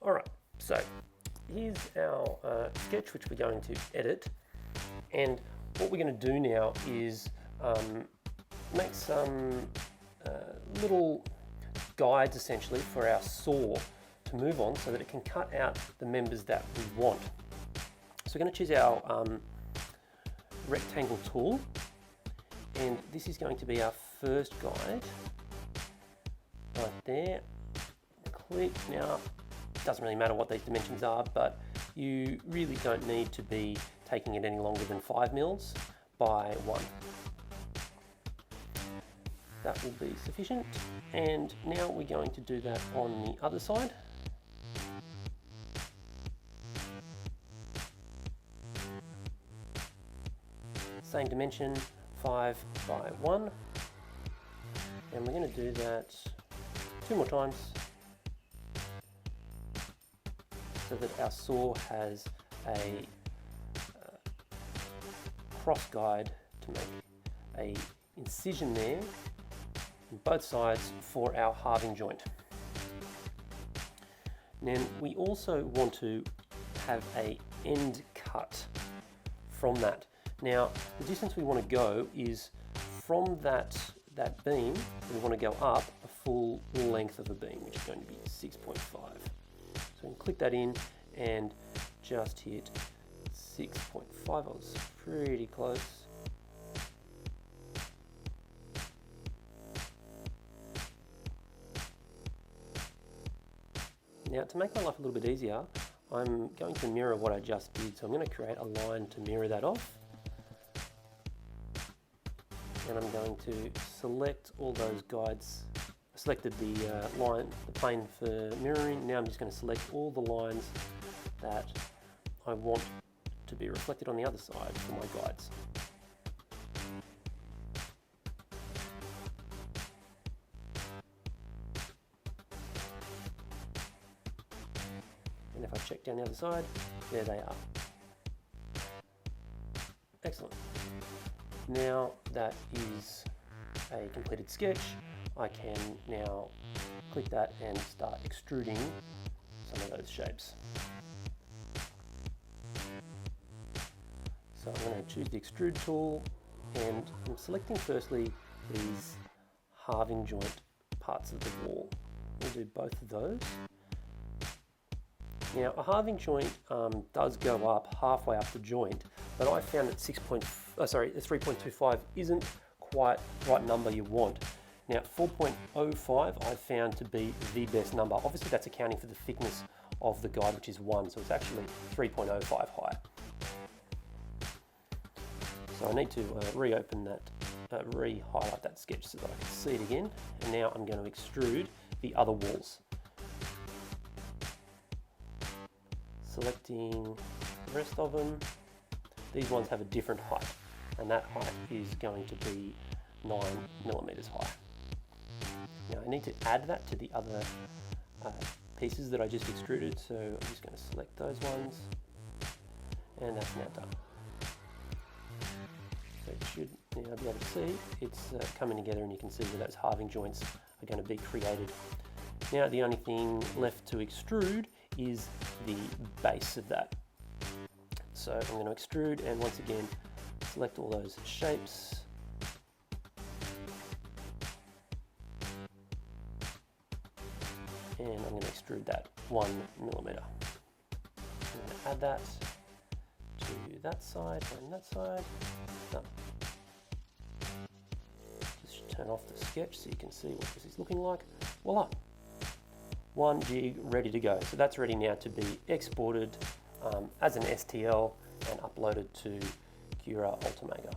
All right, so here's our sketch which we're going to edit, and what we're going to do now is make some little guides essentially for our saw to move on so that it can cut out the members that we want. So we're going to choose our rectangle tool, and this is going to be our first guide right there. Click. Now it doesn't really matter what these dimensions are, but you really don't need to be taking it any longer than 5 mils by 1. That will be sufficient, and now we're going to do that on the other side. Same dimension, 5 by 1, and we're going to do that 2 more times so that our saw has a cross guide to make a incision there on both sides for our halving joint. Then we also want to have a end cut from that. Now the distance we want to go is from that beam, we want to go up a full length of a beam, which is going to be 6.5. So we can click that in and just hit 6.5. I was pretty close. Now to make my life a little bit easier, I'm going to mirror what I just did. So I'm going to create a line to mirror that off. And I'm going to select all those guides. I selected the plane for mirroring. Now I'm just going to select all the lines that I want to be reflected on the other side for my guides. And if I check down the other side, there they are. Excellent. Now that is a completed sketch, I can now click that and start extruding some of those shapes. So I'm going to choose the extrude tool, and I'm selecting firstly these halving joint parts of the wall. We'll do both of those. Now a halving joint does go up halfway up the joint, but I found that 3.25 isn't quite the right number you want. Now 4.05 I found to be the best number. Obviously that's accounting for the thickness of the guide, which is 1, so it's actually 3.05 high. So I need to reopen that, re-highlight that sketch so that I can see it again. And now I'm going to extrude the other walls. Selecting the rest of them. These ones have a different height, and that height is going to be 9 millimeters high. Now I need to add that to the other pieces that I just extruded, so I'm just going to select those ones, and that's now done. So you should now be able to see it's coming together, and you can see where those halving joints are going to be created. Now the only thing left to extrude is the base of that. So I'm going to extrude, and once again select all those shapes. And I'm going to extrude that 1 millimeter. I'm going to add that to that side and that side. Done. Just turn off the sketch so you can see what this is looking like. Voila! 1 jig ready to go. So that's ready now to be exported as an STL and uploaded to Cura Ultimaker.